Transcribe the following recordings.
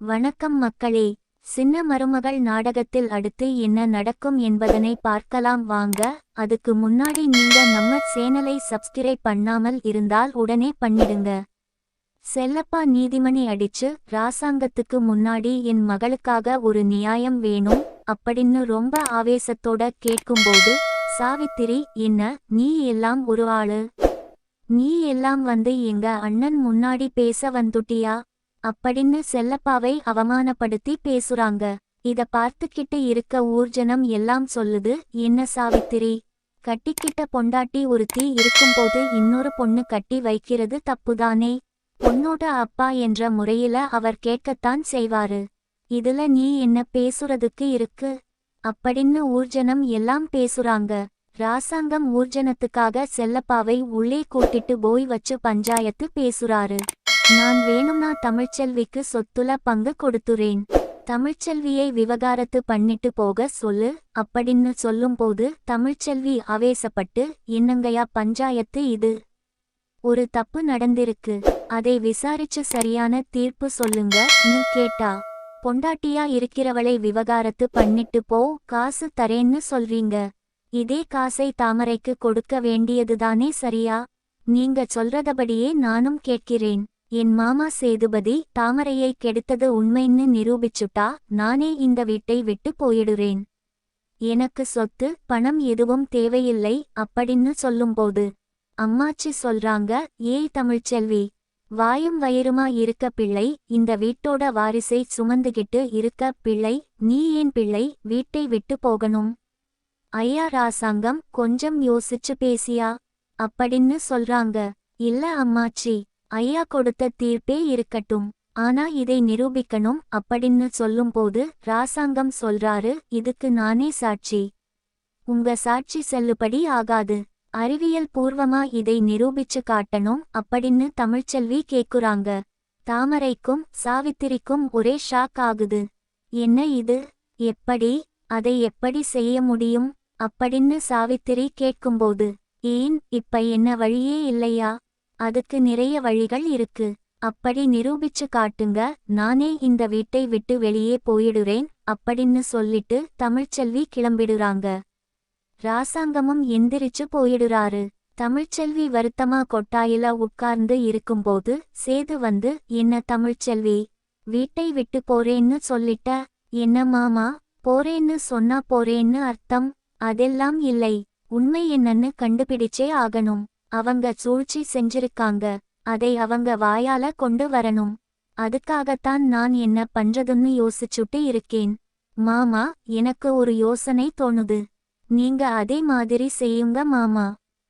வணக்கம் மக்களே. சின்ன மருமகள் நாடகத்தில் அடுத்து என்ன நடக்கும் என்பதனை பார்க்கலாம் வாங்க. அதுக்கு முன்னாடி நீங்க நம்ம சேனலை சப்ஸ்கிரைப் பண்ணாமல் இருந்தால் உடனே பண்ணிடுங்க. செல்லப்பா நீதிமணி அடிச்சு ராசாங்கத்துக்கு முன்னாடி என் மகளுக்காக ஒரு நியாயம் வேணும் அப்படின்னு ரொம்ப ஆவேசத்தோட கேட்கும்போது, சாவித்திரி, என்ன நீ எல்லாம் ஒரு ஆளு? நீ எல்லாம் வந்து எங்க அண்ணன் முன்னாடி பேச வந்துட்டியா அப்படின்னு செல்லப்பாவை அவமானப்படுத்தி பேசுறாங்க. இத பார்த்துக்கிட்டு இருக்க ஊர்ஜனம் எல்லாம் சொல்லுது, என்ன சாவித்திரி, கட்டிக்கிட்ட பொண்டாட்டி ஒருத்தி இருக்கும்போது இன்னொரு பொண்ணு கட்டி வைக்கிறது தப்புதானே? பொண்ணோட அப்பா என்ற முறையில அவர் கேட்கத்தான் செய்வாரு. இதுல நீ என்ன பேசுறதுக்கு இருக்கு அப்படின்னு ஊர்ஜனம் எல்லாம் பேசுறாங்க. ராசாங்கம் ஊர்ஜனத்துக்காக செல்லப்பாவை உள்ளே கூட்டிட்டு போய் வச்சு பஞ்சாயத்து பேசுறாரு. நான் வேணும்னா தமிழ்ச்செல்விக்கு சொத்துல பங்கு கொடுத்துறேன். தமிழ்ச்செல்வியை விவகாரத்து பண்ணிட்டு போக சொல்லு அப்படின்னு சொல்லும்போது தமிழ்ச்செல்வி ஆவேசப்பட்டு, என்னங்கயா பஞ்சாயத்து இது? ஒரு தப்பு நடந்திருக்கு, அதை விசாரிச்சு சரியான தீர்ப்பு சொல்லுங்கன்னு கேட்டா, பொண்டாட்டியா இருக்கிறவளை விவகாரத்து பண்ணிட்டு போ, காசு தரேன்னு சொல்றீங்க. இதே காசை தாமரைக்கு கொடுக்க வேண்டியதுதானே சரியா? நீங்க சொல்றதபடியே நானும் கேட்கிறேன். என் மாமா சேதுபதி தாமரையை கெடுத்தது உண்மைன்னு நிரூபிச்சுட்டா நானே இந்த வீட்டை விட்டு போயிடுறேன். எனக்கு சொத்து பணம் எதுவும் தேவையில்லை அப்படின்னு சொல்லும்போது அம்மாச்சி சொல்றாங்க, ஏய் தமிழ்ச்செல்வி, வாயும் வயிறுமா இருக்க பிள்ளை, இந்த வீட்டோட வாரிசை சுமந்துகிட்டு இருக்க பிள்ளை, நீ ஏன் பிள்ளை வீட்டை விட்டு போகணும்? ஐயா ராசாங்கம், கொஞ்சம் யோசிச்சு பேசியா அப்படின்னு சொல்றாங்க. இல்ல அம்மாச்சி, ஐயா கொடுத்த தீர்ப்பே இருக்கட்டும், ஆனா இதை நிரூபிக்கணும் அப்படின்னு சொல்லும்போது ராசாங்கம் சொல்றாரு, இதுக்கு நானே சாட்சி. உங்க சாட்சி செல்லுபடி ஆகாது, அறிவியல் பூர்வமா இதை நிரூபிச்சு காட்டணும் அப்படின்னு தமிழ்ச்செல்வி கேக்குறாங்க. தாமரைக்கும் சாவித்திரிக்கும் ஒரே ஷாக் ஆகுது. என்ன இது, எப்படி, அதை எப்படி செய்ய முடியும் அப்படின்னு சாவித்திரி கேட்கும்போது, ஏன் இப்ப என்ன வழியே இல்லையா? அதுக்கு நிறைய வழிகள் இருக்கு, அப்படி நிரூபிச்சு காட்டுங்க, நானே இந்த வீட்டை விட்டு வெளியே போயிடுறேன் அப்படின்னு சொல்லிட்டு தமிழ்ச்செல்வி கிளம்பிடுறாங்க. ராசாங்கமும் எந்திரிச்சு போயிடுறாரு. தமிழ்ச்செல்வி வருத்தமா கொட்டாயில உட்கார்ந்து இருக்கும்போது சேது வந்து, என்ன தமிழ்ச்செல்வி, வீட்டை விட்டு போறேன்னு சொல்லிட்ட? என்ன மாமா, போறேன்னு சொன்னா போறேன்னு அர்த்தம்? அதெல்லாம் இல்லை, உண்மை என்னன்னு கண்டுபிடிச்சே ஆகணும். அவங்க சூழ்ச்சி செஞ்சிருக்காங்க, அதை அவங்க வாயால கொண்டு வரணும். அதுக்காகத்தான் நான் என்ன பண்றதுன்னு யோசிச்சுட்டு இருக்கேன். மாமா, எனக்கு ஒரு யோசனை தோணுது, நீங்க அதே மாதிரி செய்யுங்க மாமா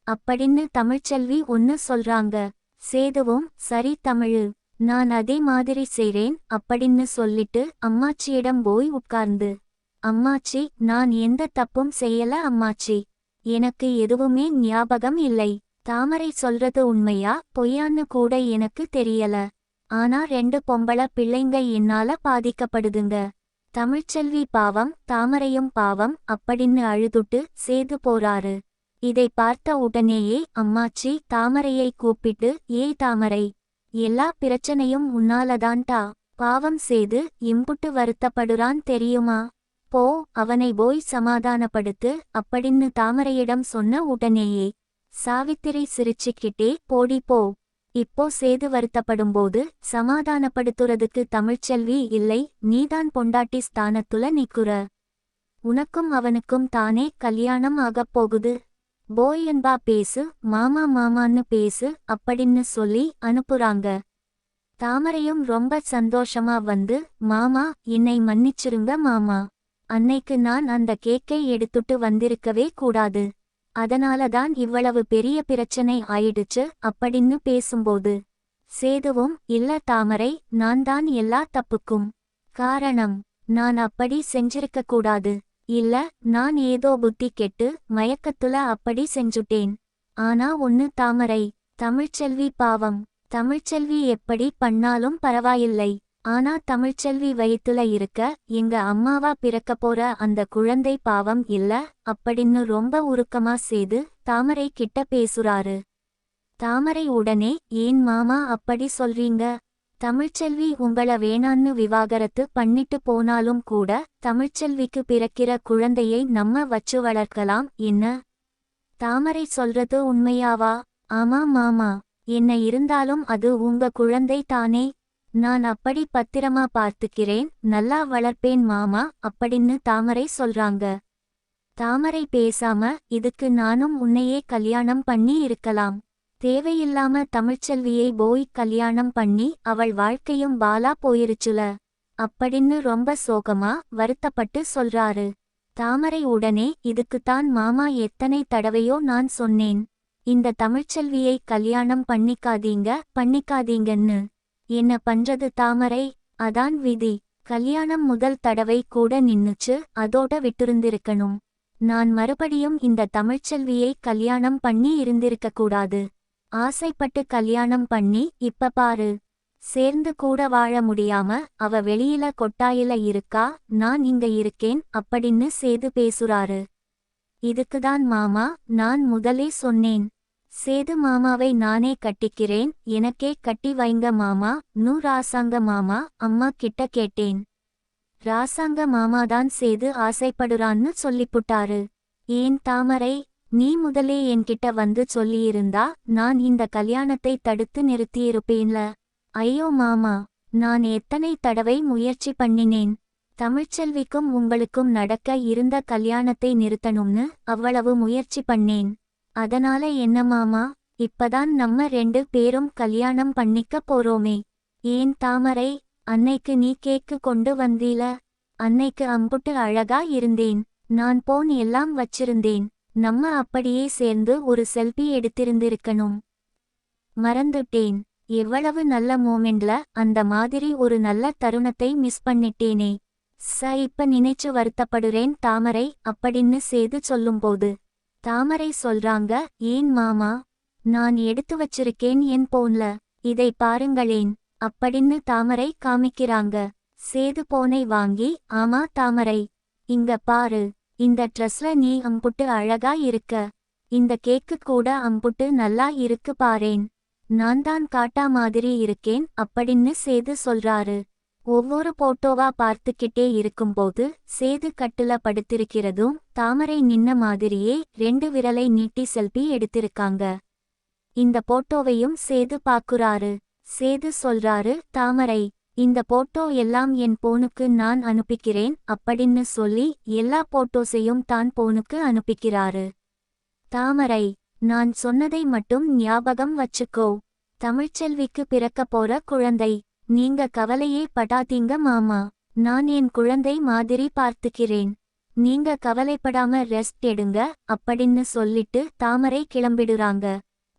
அப்படின்னு தமிழ்ச்செல்வி ஒன்னு சொல்றாங்க. சேதுவும், சரி தமிழு, நான் அதே மாதிரி செய்றேன் அப்படின்னு சொல்லிட்டு அம்மாச்சியிடம் போய் உட்கார்ந்து, அம்மாச்சி, நான் எந்த தப்பும் செய்யல அம்மாச்சி, எனக்கு எதுவுமே ஞாபகம் இல்லை. தாமரை சொல்றது உண்மையா பொய்யான்னு கூட எனக்கு தெரியல, ஆனா 2 பொம்பள பிள்ளைங்க என்னால பாதிக்கப்படுதுங்க. தமிழ்ச்செல்வி பாவம், தாமரையும் பாவம் அப்படின்னு அழுதுட்டு சேது போறாரு. இதை பார்த்த உடனேயே அம்மாச்சி தாமரையை கூப்பிட்டு, ஏய் தாமரை, எல்லா பிரச்சனையும் உன்னாலதான்டா, பாவம் சேது இம்புட்டு வருத்தப்படுறான் தெரியுமா, போ அவனை போய் சமாதானப்படுத்து அப்படின்னு தாமரையிடம் சொன்ன உடனேயே சாவித்திரி சிரிச்சுக்கிட்டே, போடி போ, இப்போ சேது வருத்தப்படும்போது சமாதானப்படுத்துறதுக்கு தமிழ்ச்செல்வி இல்லை, நீதான் பொண்டாட்டி ஸ்தானத்துல நிக்குற, உனக்கும் அவனுக்கும் தானே கல்யாணம் ஆகப் போகுது, போய் என்பா பேசு, மாமா மாமான்னு பேசு அப்படின்னு சொல்லி அனுப்புறாங்க. தாமரையும் ரொம்ப சந்தோஷமா வந்து, மாமா என்னை மன்னிச்சிருங்க மாமா, அன்னைக்கு நான் அந்த கேக்கை எடுத்துட்டு வந்திருக்கவே கூடாது, அதனாலதான் இவ்வளவு பெரிய பிரச்சனை ஆயிடுச்சு அப்படின்னு பேசும்போது சேதுவும், இல்ல தாமரை, நான் தான் எல்லா தப்புக்கும் காரணம், நான் அப்படி செஞ்சிருக்க கூடாது, இல்ல நான் ஏதோ புத்தி கெட்டு மயக்கத்துல அப்படி செஞ்சுட்டேன். ஆனா ஒன்னு தாமரை, தமிழ்ச்செல்வி பாவம், தமிழ்ச்செல்வி எப்படி பண்ணாலும் பரவாயில்லை, ஆனா தமிழ்ச்செல்வி வயித்துல இருக்க எங்க அம்மாவா பிறக்க போற அந்த குழந்தை பாவம் இல்ல அப்படின்னு ரொம்ப உருக்கமா சேது தாமரை கிட்ட பேசுறாரு. தாமரை உடனே, ஏன் மாமா அப்படி சொல்றீங்க, தமிழ்ச்செல்வி உங்கள வேணான்னு விவாகரத்து பண்ணிட்டு போனாலும் கூட தமிழ்ச்செல்விக்கு பிறக்கிற குழந்தையை நம்ம வச்சு வளர்க்கலாம் என்ன? தாமரை சொல்றது உண்மையாவா? ஆமா மாமா, என்ன இருந்தாலும் அது உங்க குழந்தை தானே. நான் அப்படி பத்திரமா பார்த்துக்கிறேன், நல்லா வளர்ப்பேன் மாமா அப்படின்னு தாமரை சொல்றாங்க. தாமரை பேசாம, இதுக்கு நானும் உன்னையே கல்யாணம் பண்ணி இருக்கலாம். தேவையில்லாம தமிழ்ச்செல்வியை போய் கல்யாணம் பண்ணி அவள் வாழ்க்கையும் பாலா போயிருச்சுல அப்படின்னு ரொம்ப சோகமா வருத்தப்பட்டு சொல்றாரு. தாமரை உடனே, இதுக்குத்தான் மாமா எத்தனை தடவையோ நான் சொன்னேன், இந்த தமிழ்ச்செல்வியை கல்யாணம் பண்ணிக்காதீங்கன்னு. என்ன பண்றது தாமரை, அதான் விதி. கல்யாணம் முதல் தடவை கூட நின்னுச்சு, அதோட விட்டிருந்திருக்கணும். நான் மறுபடியும் இந்த தமிழ்ச்செல்வியை கல்யாணம் பண்ணி இருந்திருக்க கூடாது. ஆசைப்பட்டு கல்யாணம் பண்ணி இப்ப பாரு, சேர்ந்து கூட வாழ முடியாம அவ வெளியில கொட்டாயில இருக்கா, நான் இங்க இருக்கேன் அப்படின்னு சேது பேசுறாரு. இதுக்குதான் மாமா நான் முதலே சொன்னேன், சேது மாமாவை நானே கட்டிக்கிறேன், எனக்கே கட்டி வைங்க மாமா நூ ராசாங்க மாமா அம்மா கிட்ட கேட்டேன். ராசாங்க மாமாதான் சேது ஆசைப்படுறான்னு சொல்லிப்புட்டாரு. ஏன் தாமரை, நீ முதலே என்கிட்ட வந்து சொல்லியிருந்தா நான் இந்த கல்யாணத்தை தடுத்து நிறுத்தியிருப்பேன்ல. ஐயோ மாமா, நான் எத்தனை தடவை முயற்சி பண்ணினேன். தமிழ்ச்செல்விக்கும் உங்களுக்கும் நடக்க இருந்த கல்யாணத்தை நிறுத்தணும்னு அவ்வளவு முயற்சி பண்ணேன். அதனால என்ன மாமா, இப்பதான் நம்ம 2 பேரும் கல்யாணம் பண்ணிக்க போறோமே. ஏன் தாமரை, அன்னைக்கு நீ கேக்கு கொண்டு வந்தீல, அன்னைக்கு அம்புட்டு அழகா இருந்தேன். நான் போன் எல்லாம் வச்சிருந்தேன். நம்ம அப்படியே சேர்ந்து ஒரு செல்ஃபி எடுத்திருந்திருக்கணும். மறந்துட்டேன். எவ்வளவு நல்ல மோமெண்ட்ல அந்த மாதிரி ஒரு நல்ல தருணத்தை மிஸ் பண்ணிட்டேனே. இப்ப நினைச்சு வருத்தப்படுறேன் தாமரை அப்படின்னு சேது சொல்லும்போது தாமரை சொல்றாங்க, ஏன் மாமா, நான் எடுத்து வச்சிருக்கேன் என் போன்ல, இதை பாருங்களேன் அப்படின்னு தாமரை காமிக்கிறாங்க. சேது போனை வாங்கி, ஆமா தாமரை, இங்க பாரு, இந்த ட்ரெஸ்ல நீ அம்புட்டு அழகா இருக்க, இந்த கேக்கு கூட அம்புட்டு நல்லா இருக்கு பாரேன், நான் தான் காட்டா மாதிரி இருக்கேன் அப்படின்னு சேது சொல்றாரு. ஒவ்வொரு போட்டோவா பார்த்துக்கிட்டே இருக்கும்போது சேது கட்டுல படுத்திருக்கிறதும் தாமரை நின்ன மாதிரியே 2 விரலை நீட்டி செல்ஃபி எடுத்திருக்காங்க. இந்த போட்டோவையும் சேது பாக்குறாரு. சேது சொல்றாரு, தாமரை, இந்த போட்டோ எல்லாம் என் போனுக்கு நான் அனுப்பிக்கிறேன் அப்படின்னு சொல்லி எல்லா போட்டோஸையும் தான் போனுக்கு அனுப்பிக்கிறாரு. தாமரை, நான் சொன்னதை மட்டும் ஞாபகம் வச்சுக்கோ, தமிழ்ச்செல்விக்கு பிறக்க போற குழந்தை, நீங்க கவலையே படாதீங்க மாமா, நான் என் குழந்தை மாதிரி பார்த்துக்கிறேன், நீங்க கவலைப்படாம ரெஸ்ட் எடுங்க அப்படின்னு சொல்லிட்டு தாமரை கிளம்பிடுறாங்க.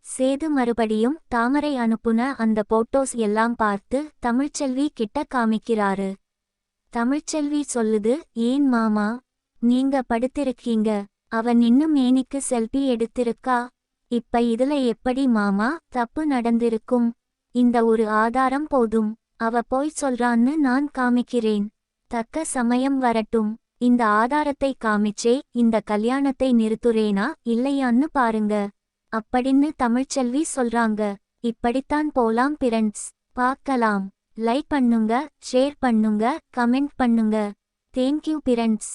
சேது மறுபடியும் தாமரை அனுப்புன அந்த போட்டோஸ் எல்லாம் பார்த்து தமிழ்ச்செல்வி கிட்ட காமிக்கிறாரு. தமிழ்ச்செல்வி சொல்லுது, ஏன் மாமா, நீங்க படுத்திருக்கீங்க, அவ நின்னு மேனிக்கு செல்ஃபி எடுத்திருக்கா, இப்ப இதுல எப்படி மாமா தப்பு நடந்திருக்கும்? இந்த ஒரு ஆதாரம் போதும், அவ போய் சொல்றான்னு நான் காமிக்கிறேன், தக்க சமயம் வரட்டும், இந்த ஆதாரத்தை காமிச்சே இந்த கல்யாணத்தை நிறுத்துறேனா இல்லையான்னு பாருங்க அப்படின்னு தமிழ்ச்செல்வி சொல்றாங்க. இப்படித்தான் போலாம் ஃப்ரெண்ட்ஸ். பார்க்கலாம். லைக் பண்ணுங்க, ஷேர் பண்ணுங்க, கமெண்ட் பண்ணுங்க. Thank you friends.